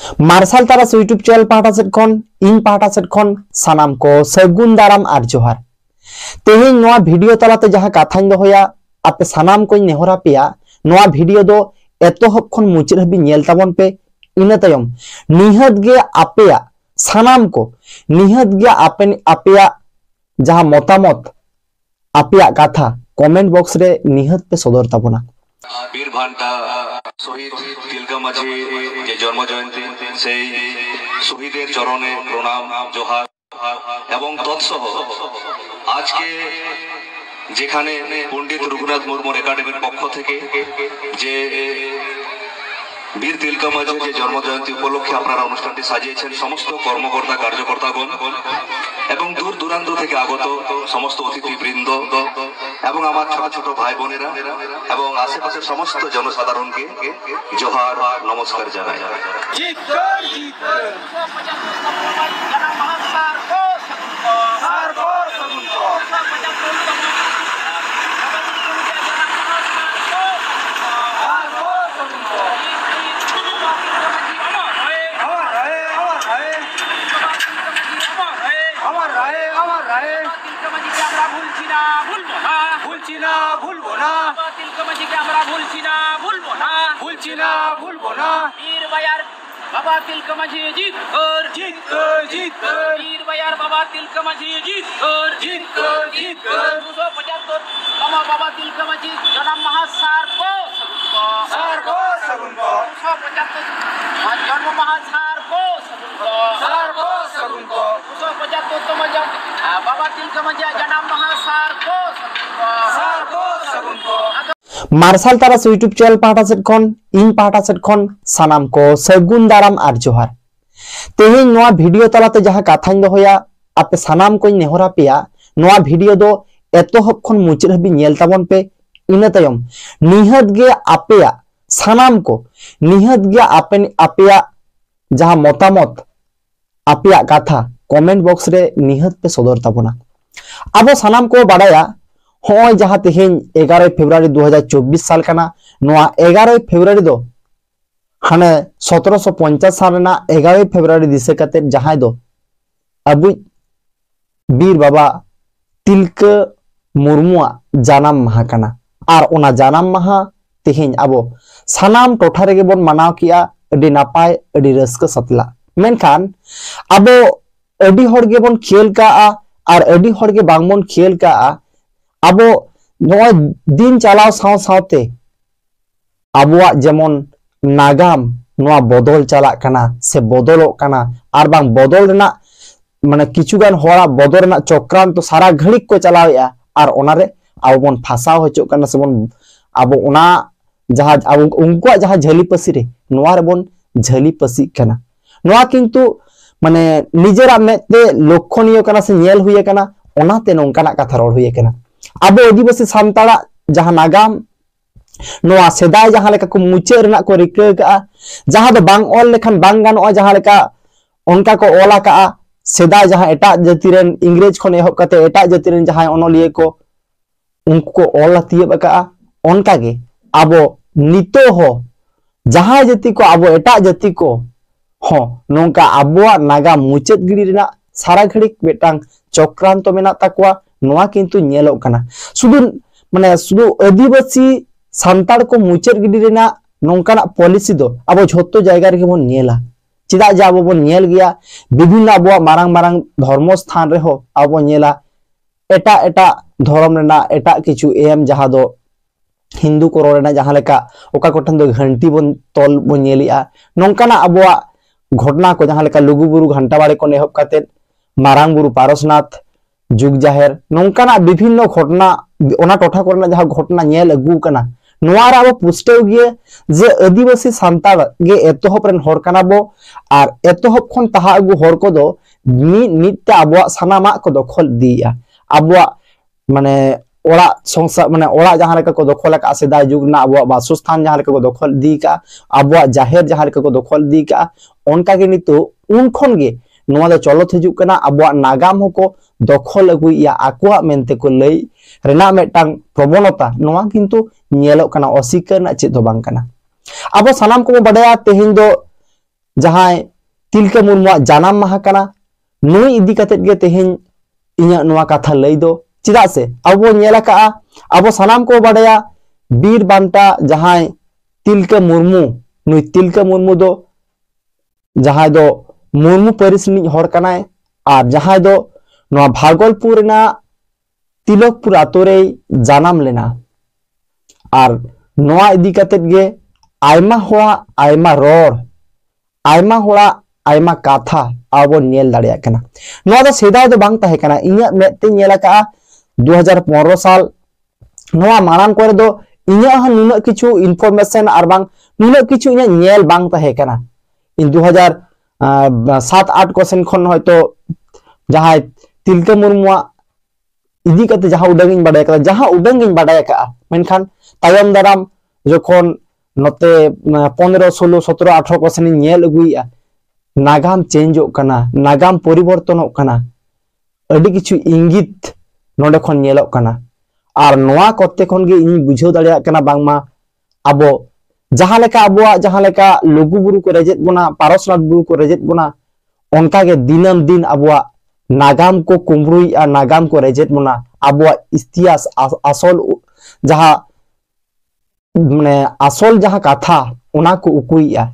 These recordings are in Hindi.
मार्शल तारास यूट्यूब चैनल पाटा सेट खन इन पाटा सेट खन सानाम को सगुन दाराम आर जोहार। तेहें नोआ वीडियो तलाते जहां कथाñ दोहया आपे सानाम को नेहरा पेया नोआ वीडियो दो एतोहब खन मुचाद हाबि नेल ताबन पे। इना तायम निहत गे आपेया सानाम को निहत गे आपेया जहां मतामत आपेया कथा कमेंट बॉक्स रे निहत पे सदर ताबना। বীর ভান্টা শহীদ তিলকা মাঝি যে জন্ম জয়ন্তী সেই শহীদের চরণে প্রণাম জোহার এবং তৎসহ আজকে যেখানে পণ্ডিত রঘুনাথ মুর্মু একাডেমির পক্ষ থেকে যে বীর তিলকা মাঝি যে জন্ম জয়ন্তী উপলক্ষে আপনারা অনুষ্ঠানটি সাজিয়েছেন সমস্ত কর্মকর্তা কার্যকর্তাগণ এবং দূর দূরান্ত থেকে আগত সমস্ত অতিথিবৃন্দ এবং আমার ছোট ছোট ভাই বোনেরা এবং আশেপাশের সমস্ত জনসাধারণকে জোহার নমস্কার জানাই। बाबा तिलका माझी जीत कर जीत कर जीत कर वीर बयार बाबा तिलका माझी जीत कर जीत कर जीत कर 275 बाबा तिलका माझी जन्म महासार को सगुन को 275 जन्म महासार को सगुन को 275 बाबा तिलका माझी जन्म महासार को सगुन को। मार्शल तारास यूट्यूब चैनल पाटा सेट खन इन पाटा सेट खन सानाम को सगुन दाराम आर जोहार। तेहें नोआ वीडियो तलाते जहां कथाñ दोहया आपे सानाम को नेहरा पेया नोआ वीडियो दो एतोहब खन मुचाद हाबि नेल ताबन पे। इना तायम निहत गे आपेया सानाम को निहत गे आपेया जहां मतामत आपेया कथा कमेंट बॉक्स रे निहत पे सदर ताबना। अब सानाम को बाडाया होय जहां तेहें 11 फेब्रुआरी 2024 साल काना नोआ 11 फेब्रुआरी दो हाने 1750 साल ना 11 फेब्रुआरी दिसे कते जहां दो अबु बीर बाबा तिलका मुर्मुआ जानाम माहा काना आर ओना जानाम माहा तेहें अबो सानाम टोठा रेगे बोन मनाव किया अडी नापाय अडी रस्क सतला मेनखान अबो अडी होड़गे बोन खेल का आर अडी होड़गे बांगबोन खेल का अब दिन चलाव सावते आबुआ जेमन नागाम नोआ बदल चला कना से बदलों कना आर बांग बदल रेना माने किछुगान होड़ा बदल रेना चक्रांत तो सारा घड़ी को चलावेया आर ओनारे आबो बन फासाव होचो कना से बन आबो ओना जहां आबो उनकुआ जहां झली पसी रे नोआ रे बन झली पसी कना नोआ किंतु माने निजेरा मेते लक्षणीय कना से नेल हुए कना ओनाते नोंकाना कथा रोड हुए कना। अब आदिवासी सानताड़ा जहां नागाम नोआ सेदाय जहां लेका को मुचाद रेना को रिका का जहां दो बांग ऑल लेखान बांग गानोआ जहां लेका उनका को ओला का सेदाय जहां एटा जाति रेन इंग्रेज खन एहब कते एटा जाति रेन जहां ओनलिए को उनको को ओला तियब का उनका गे आबो नितो हो जहां जाति को आबो एटा जाति को हो नोंका आबोआ नागा मुचाद गिड़ी रेना सारा घड़ी बेटांग चक्रांत मेना ताकवा नोआ किंतु नेलोग कना सुदु माने सुदु आदिवासी सानताड़ को मुचाद गिडी रेना नोंकाना पॉलिसी दो अब झोतो जायगा रे बोन नेला चिदा जे अब बोन नेल गया विभिन्न अब मारांग मारांग धर्म स्थान रे हो अब नेला एटा एटा धर्म रेना एटा किछु एम जहां दो हिंदू को रेना जहां लेका ओका कोठन दो घंटी बोन तोल बोन नेलिया नोंकाना अब घटना को जहां लेका लुगुबुरु घंटा बाड़े को नेहब काते मारांग बुरु पारसनाथ जुग जाहेर नोंकाना विभिन्न घटना ओना टोठा कोरना जहां घटना नेल अगु कना नोआ रे अब पुष्टेव गे जे आदिवासी सानताड़ गे एतोहब रेन होर कना बो आर एतोहब खन ताहा अगु होर को दो निते आबो सानामा को दखल दिया आबो माने ओड़ा संसार माने ओड़ा जहां लेका को दखल का सेदाय जुग ना आबो वासस्थान जहां लेका को दखल दी का आबो जाहेर जहां लेका को दखल दी का उनका के नितो उन खन गे नोआ दो चलत हिजुग कना आबो नागाम को दखल अगुया आकुआ मेनते को लई रेना मेटांग प्रबणता नोआ किंतु नेलोग कना अस्वीकार ना चेद दो बांग कना। अब सानाम को बड़ाया तेहें दो जहां तिलका मुर्मू जानाम माहा कना नुई इदी कतेत गे तेहेन इᱧᱟᱹᱜ ᱱᱚᱣᱟ ᱠᱟᱛᱷᱟ ᱞᱟᱹᱭ ᱫᱚ ᱪᱮᱫᱟᱜ ᱥᱮ ᱟᱵᱚ ᱧᱮᱞ ᱟᱠᱟᱜᱼᱟ ᱟᱵᱚ ᱥᱟᱱᱟᱢ ᱠᱚ ᱵᱟᱰᱟᱭᱟ ᱵᱤᱨ ᱵᱟᱱᱴᱟ ᱡᱟᱦᱟᱸᱭ तिलका मुर्मू नुई तिलका मुर्मू दो जहां दो मुर्मू परिस रिनिज हर कनाय और जहां दो नवा भागलपुर रेना तिलकपुर आतो रे जानाम लेना और नवा इदी कतेत गे आयमा होड़ा आयमा रोड आयमा होड़ा आयमा काथा आबो नेल दाड़िया कना नवा दो सेदाय दो बांग ताहे कना इᱧᱟᱹᱜ मेते नेल का 2015 साल नवा मारान करे दो इᱧᱟᱹᱜ हन नुना किछु इनफॉरमेशन और बांग नुना किछु इᱧᱟᱹᱜ नेल बांग ताहे कना इन 2007-8 क्वेश्चन खन हयतो जहां तिलका मुर्मुआ इदी कते जहां उडंगिन बाडाय का जहां उडंगिन बाडाय का मेनखान तायम दाराम जखन नते 15 16 17 18 क्वेश्चन नेल अगुइया नागाम चेंज होना नागाम परिवर्तन होना अड़ी किछु इंगित नोडे खन नेलोग कना और नोआ कते खन गे इन बुझाव दाड़िया कना बांगमा आबो जहां लेका आबोआ जहां लेका लघु गुरु को रेजेत बोना पारसनाथ गुरु को रेजेत बोना उनका के दिनम दिन आबोआ नागाम को कुमरुई आ नागाम को रेजेत बोना आबोआ इतिहास असल जहां माने असल जहां कथा उना को उकुइया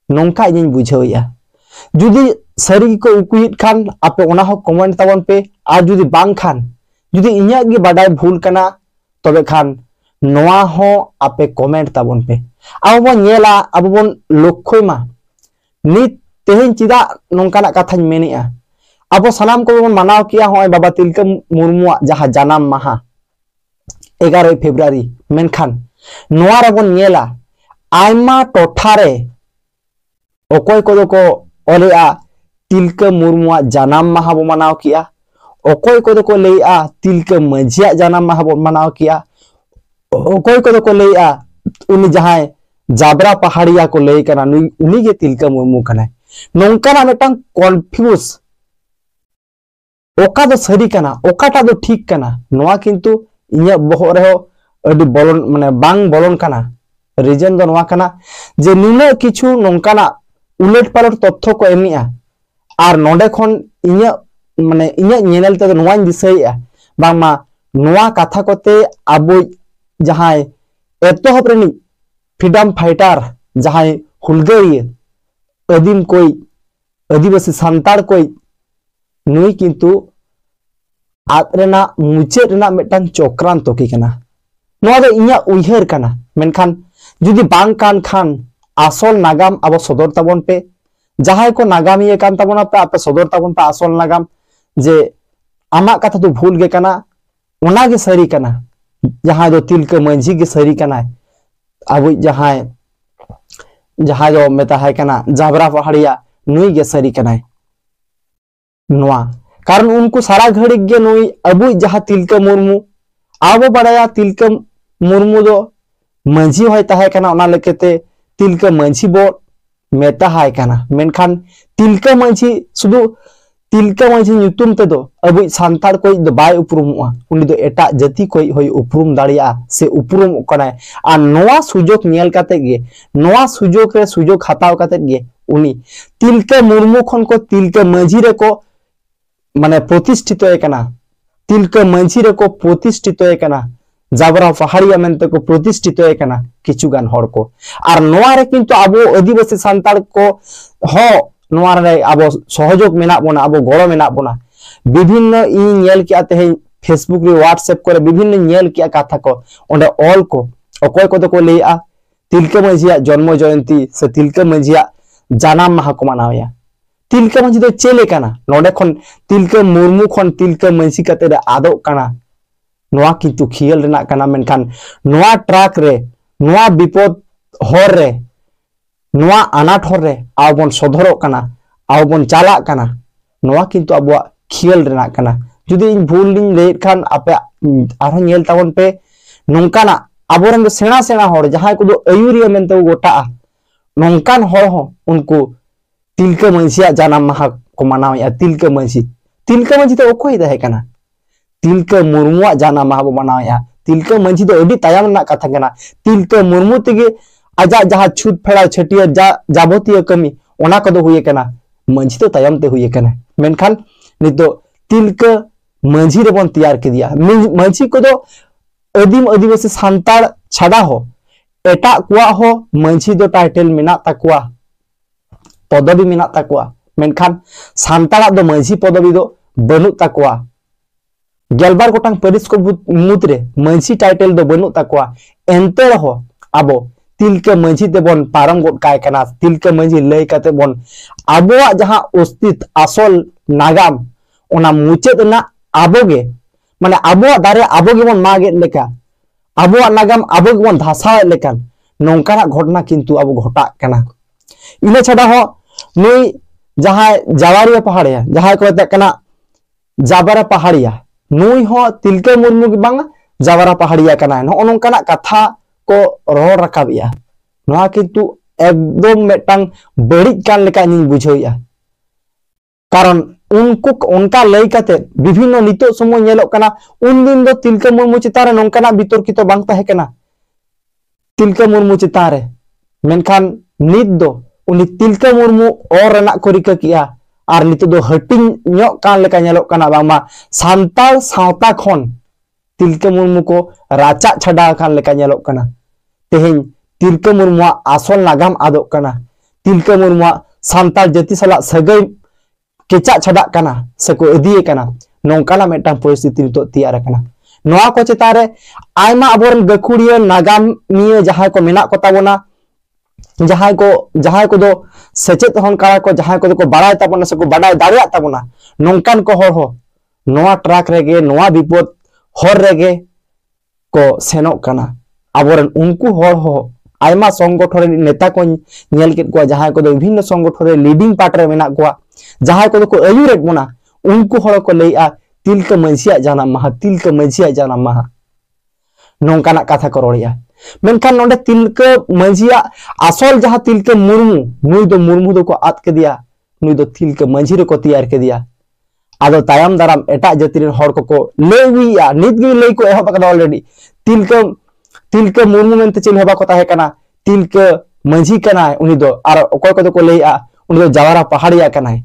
नोंका इन बुझावया जुदी सरी को उकुइट खान आपे उना हो कमेंट ताबन पे और जुदी बांग खान जुदी इᱧᱟᱹᱜ गे बाडाय भूल कना तबे खान नोआ हो आपे कमेंट ताबन पे अब बन नेला अब बन लक्ष्यमा नित तेहेन चिदा नोंकाना कथाñ मेनेआ अब सनाम को बन मानाव किया होय बाबा तिलका मुर्मुआ जहां जानाम माहा 11 फेब्रुआरी मेनखान नोआ रे बन नेला आयमा टोठारे ओकोय को को ओलेआ तिलका मुर्मुआ जानाम माहा बो मानाव किया ओकोय को लेआ तिलका मझिया जानाम माहा बो मानाव किया ओकोय को लेआ उनी जहां जाबरा पहाड़िया को ले कना उनी गे तिलका मुर्मू कना नोंकाना मेटांग कन्फ्यूज ओका दो सरी कना ओकाटा दो ठीक कना नोआ किंतु इᱧᱟᱹᱜ बहर रे अडी बोलन माने बांग बोलन कना रीजन दो नोआ कना जे नुना किछु नोंकाना उलट पालट तथ्य को एमिया और नोडे खन इᱧᱟᱹᱜ माने इᱧाᱹᱜ नेनेल ते नोवाñ दिसैया बांगमा नोवा कथा कोते आबो जहां एतोहब रेनि फ्रीडम फाइटर जहां हुलगरिया आदिम कोई आदिवासी सांतार कोई नुई किंतु आत्रेना मुचे रेना मेटान चक्रांत की कना नोवा दो इᱧाᱹᱜ उयहर कना मेनखान जुदी बांग कान खान आसल नागाम आबो सदर ताबन पे जहां को नागामिया कान ताबना पे आपे सदर ताबन पे आसल नागाम जे आमा कथा तो भूल गे कना ओना गे सरी कना जहां दो तिलका मंझी गे सरी कना अब जहां दो मेता है कना जाबरा पहाड़िया नुई गे सरी कना नोआ कारण उनको सारा घड़ी गे नुई अब जहां तिलका मुर्मू आबो बड़ाया तिलका मुर्मू दो मंझी होय ताहे कना ओना लेकेते तिलका मंझी बो मेता है कना मेनखान तिलका मंझी सुदु तिलका मंझी ᱧᱩᱛᱩᱢ तेदो अब सांतार कोई दो बाय उपरुमआ उनी दो एटा जाति कोई होय उपरुम दाड़िया से उपरुम कनाय आ नोआ सुजोग नेल काते गे नोआ सुजोग रे सुजोग हताव काते गे उनी तिलका मुर्मू खन को तिलका मंझी रे को माने प्रतिष्ठित होय कना तिलका मंझी रे को प्रतिष्ठित होय कना जाबरा पहाड़िया मेनते को प्रतिष्ठित होय कना किछु गान हर को और नोआ रे किंतु आबो आदिवासी सांतार को हो नोआ रे आबो सहयोग मेना बोना आबो गड़ो मेना बोना विभिन्न इ नेल किया ते फेसबुक रे व्हाट्सएप करे विभिन्न नेल किया कथा को ओंडे ऑल को ओकोय को लेआ तिलका मंझिया जन्म जयंती से तिलका मंझिया जानाम माहा को मानावया तिलका मंझी दो चेले कना नोडे खन तिलका मुर्मू खन तिलका मंझी कते रे आदो कना नोआ किंतु खियल रेना कना मेनखान नोआ ट्रैक रे नोआ विपद हर रे नोआ अनाट हर रे आबन सदरो कना आबन चाला कना नोआ किंतु आबो खियल रेना कना जुदी इन भूल लिन ले खान आपे आरो नेल ताबन पे नोंकाना आबोरन सेना सेना हर जहां को दो अयुरिया मेनते गोटा नोंकान हर हो उनको तिलका मंझिया जानाम माहा को मानावया तिलका मंझी तो ओकोय दहे कना तिलका मुर्मुआ जानाम माहा बो मानावया तिलका मंझी दो अडी तायम ना कथा कना तिलका मुर्मू तेगे आजा जहां छूट फेड़ा छटिया जाबतीय कमी ओना कदो हुए कना मंझी तो तायम ते हुए कना मेनखान नितो तिलका मंझी रे बन तैयार के दिया मंझी को आदिम आदिवासी सांताड़ छाड़ा हो एटा कुआ हो मंझी दो टाइटल मेना तकुआ पदवी मेना तकुआ मेनखान सांताड़ा दो मंझी पदवी दो बनु तकुआ गेलबार गोटांग परिस को मुद्रे मंझी टाइटल दो बनु तकुआ एंते रहो आबो तिलका मंझी ते बन पारम गोट काय कना तिलका मंझी लय काते बन आबोआ जहां अस्तित्व आसल नागाम ओना मुचेद ना आबोगे माने आबोआ दारे आबोगे बन मागे लेका आबोआ नागाम आबोगे बन धासा लेका नोंकाना घटना किंतु आबो घटा कना इना छाड़ा हो नुई जहां जावारिया पहाड़िया जहां को कना जाबारा पहाड़िया नुई हो तिलका मुर्मू के बांग जावारा पहाड़िया कना नो नोंकाना कथा को रोड रकाबिया नोआ किंतु एकदम मेटांग बड़िज कान लेका नि बुझोया कारण उनको उनका लय काते विभिन्न नितो समय नेलोक कना उन दिन दो तिलका मुर्मू चितारे नोंकाना बितर्कित तो बांग ताहे कना तिलका मुर्मू चितारे मेनखान नित दो उनी तिलका मुर्मू और रना को रिका किया और नितो दो हटिंग न्यो कान लेका नेलोक कना बांगमा सांताल सावता खन तिलका मुर्मू को राचा छड़ा कान लेका नेलोक कना तेहेन तिलका मुर्मू आसल नागाम आदोक कना तिलका मुर्मू सांताल जाति सला सगै केचा छड़ा कना सको इदिए कना नोंकाना मेटा परिस्थिति नितो तैयार कना नोआ को चेतारे आयमा अबोरन गखुड़िया नागाम निये जहां को मेना को ताबोना जहां को दो सचेत हन करा को जहां को बाड़ाय ताबोना सको बाड़ाय दाड़िया ताबोना नोंकान को हर हो नोआ ट्रैक रेगे नोआ विपद हर रेगे को सेनोक कना अबोरन उनको हर हो आयमा संगठन नेता को नेल केत को जहां को विभिन्न संगठन लीडिंग पार्ट रे मेना को जहां को आयुरेट बोना उनको हर को लैया तिलका मंझिया जानाम माहा तिलका मंझिया जानाम माहा नोंकाना कथा को रोड़िया मेनखान नोंडे तिलका मंझिया आसल जहां तिलका मुर्मू नुई दो मुर्मू दो को आद के दिया नुई दो तिलका मंझी रे को तैयार के दिया आदो तायम दाराम एटा जाति रे हर को लेविया नित गे लई को एहब का ऑलरेडी तिलका मुर्मू मेनते चिल हेबा को ताहे कना तिलका मंझी कना उनी दो आर ओकोय को लैया उनी दो जावारा पहाड़िया कना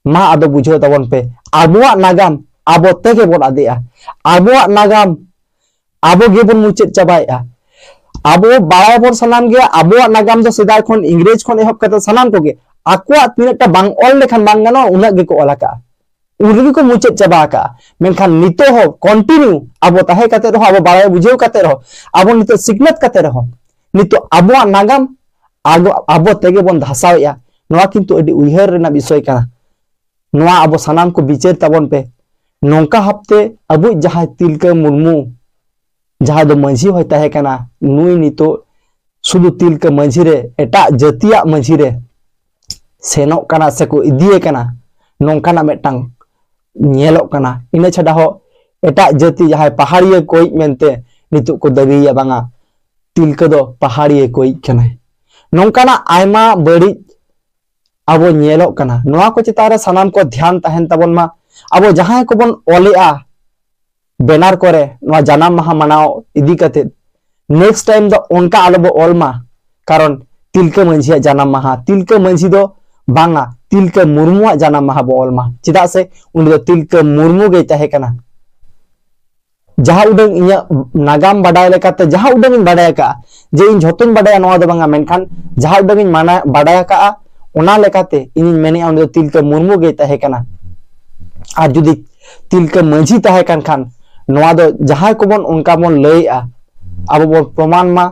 मा आदो बुझो तबन पे आबोआ नागाम आबो तेगे बोन आदेया आबोआ नागाम आबो गेबन मुचेद चाबाया आबो बाळाय बोन सनाम गे आबोआ नागाम दो सिदाय खन इंग्रेज खन एहब कते सनाम को गे आकुआ तिनटा बांग ऑल लेखान बांग गानो उना गे को ओलाका उनगी को मुचेद चाबा का मेनखान नितो हो कंटिन्यू आबो ताहे कते रहो आबो बाळाय बुझेव कते रहो आबो नितो सिकनत कते रहो नितो आबोआ नागाम आबो तेगे बोन धासावया नोआ किंतु अडी उयहर रेना विषय kana नोआ आबो सनाम को बिचार ताबन पे नोंका हफ्ते अबु जहां तिलका मुर्मू जहां दो मंझी होय ताहे kana नुई नितो सुदु तिलका मंझी रे एटा जातिया मंझी रे सेनोक kana सेको इदिए kana नोंकाना मेटांग नेलोक kana इने छडा हो एटा जाति जहां पहाड़िया कोई मेनते नितो को दबिया बांगा तिलका दो पहाड़िया कोई kana नोंकाना आयमा बड़ी आबो नेलोक kana नोआ को चितारे सनाम को ध्यान तहन तबन मा आबो जहां को बन ओलेआ बैनर करे नोआ जनाम माहा मनाओ इदी कते नेक्स्ट टाइम दो उनका आलोबो ओलमा कारण तिलका मंझिया जनाम माहा तिलका मंझी दो बांगा तिलका मुर्मुआ जनाम माहा बो ओलमा चिदा से उन दो तिलका मुर्मू गे ताहे kana जहां उडंग इया नागाम बाडाय लेकाते जहां उडंग बाडाय का जे इन झोतन बाडाय नोआ दो बांगा मेनखान जहां उडंग माना बाडाय का ओना लेकाते इन मेने उन दो तिलका मुर्मू गे ताहे kana और जुदी तिलका मंझी ताहे खान नोआ दो जहां को बन उनका बन लैया अब बन प्रमाण मा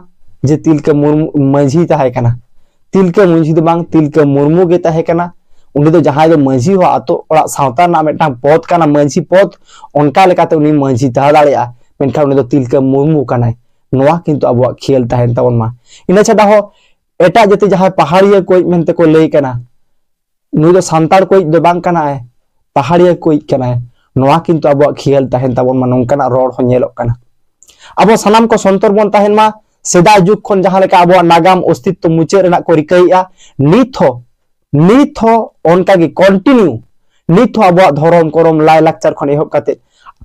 जे तिलका मुर्मू मंझी ताहे kana तिलका मंझी दो बांग तिलका मुर्मू गे ताहे kana उनी दो जहां दो मंझी हो आतो ओड़ा सावता ना मेटा पद kana मंझी पद उनका लेकाते उनी मंझी ता दाड़िया मेनखान उनी दो तिलका मुर्मू kana नोआ किंतु अब खेल ताहेन ताबन मा इना छडा हो एटा जति जहां पहाड़िया कोई मेनते को लई kana नुई दो सांताड़ कोई दो बांग kana है पहाड़िया कोई kana है नोआ किंतु अब खेल ताहेन ताबन मा नोंकाना रोड हो नेलोक kana अब सनाम को संतर बन ताहेन मा सेदा जुग खन जहां लेका अब नागाम अस्तित्व मुचे रेना को रिकाइया नित हो उनका गे कंटिन्यू नित हो अब धर्म करम लाय लाक्चर खन एहब काते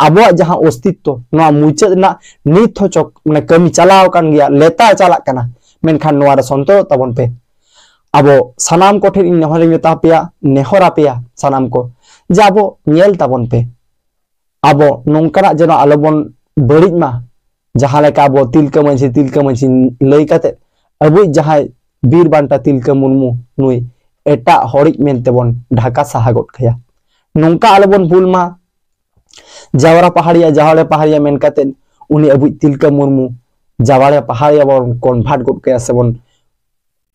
अब जहां अस्तित्व नोआ मुचे ना नित हो चक माने कमी चलाव कान गया लेता चला kana मेनखान नोआ रे संतर तबन पे अब सानाम को ठेन नेहर मेता पेया नेहरा पेया सानाम को जे अब नेल ताबन पे अब नोंकना जेनो आलोबन बड़िज मा जहां लेका अब तिलका मांझी लई काते अब जहां बीर बांटा तिलका मुर्मू नुई एटा हरिज मेनते बन ढाका साहा गद खया नोंका आलोबन भूल मा जावरा पहाड़िया मेन काते उनी अब तिलका मुर्मू जावाड़े पहाड़िया बन कन्भार्ट गद खया से बन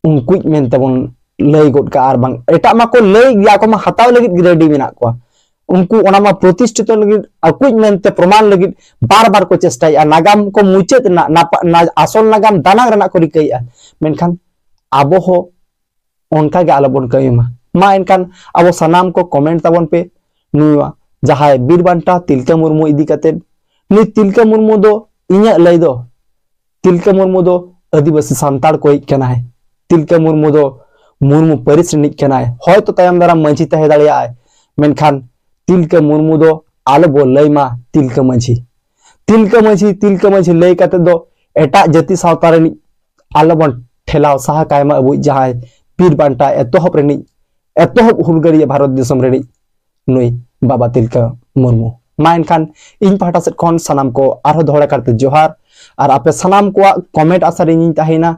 उनको मेनते बन लई गद का आर बांग एटा मा को लई गया को मा हताव लगित रेडी मेना को उनको ओना मा प्रतिष्ठित लगित अकुज मेनते प्रमाण लगित बार बार को चेष्टा नागाम को मुचेत ना आसल नागाम दाना रना को रिकैया मेनखान आबो हो उनका के आलोबन कयमा मा एनखान अब सनाम को कमेंट ताबन पे नुवा जहाय बीर बांटा तिलका मुर्मू इदी काते नु तिलका मुर्मू दो इnya लई दो तिलका मुर्मू दो आदिवासी सांताड़ को है तिलका मुर्मू दो मुर्मू परिस रिनिज कनाय होय तो तायम दाराम मांझी तहे दाड़िया मेनखान तिलका मुर्मू दो आलो बो लईमा तिलका मांझी लई काते दो एटा जाति सावता रिनिज आलो बन ठेलाव साहा कायमा अब जहाय बीर बांटा एतोहब रिनिज एतोहब हुलगारिया भारत देशम रिनिज नुई बाबा तिलका मुर्मू मा एनखान इन पाहटा सेट खन सनाम को आरो दोहरा करते जोहार और आपे सनाम को कमेंट आशा रिनिज ताहेना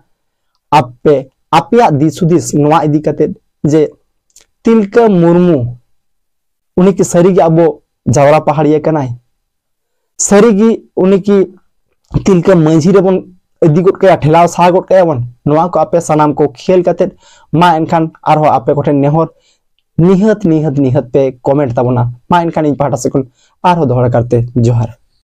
आपे आपिया दिसुदिस नोआ इदी काते जे तिलका मुर्मू उनी की सरीगी अब जावरा पहाड़िया कनाय सरीगी उनी की तिलका मांझी रे बन इदी गद कया ठेलाव साहा गद कया बन नोआ को आपे सनाम को खेल काते मा एनखान आरो आपे कोठे नेहर निहत पे कमेंट ताबना मा एनखान इन पाहटा से आरो दोहरा करते जोहार।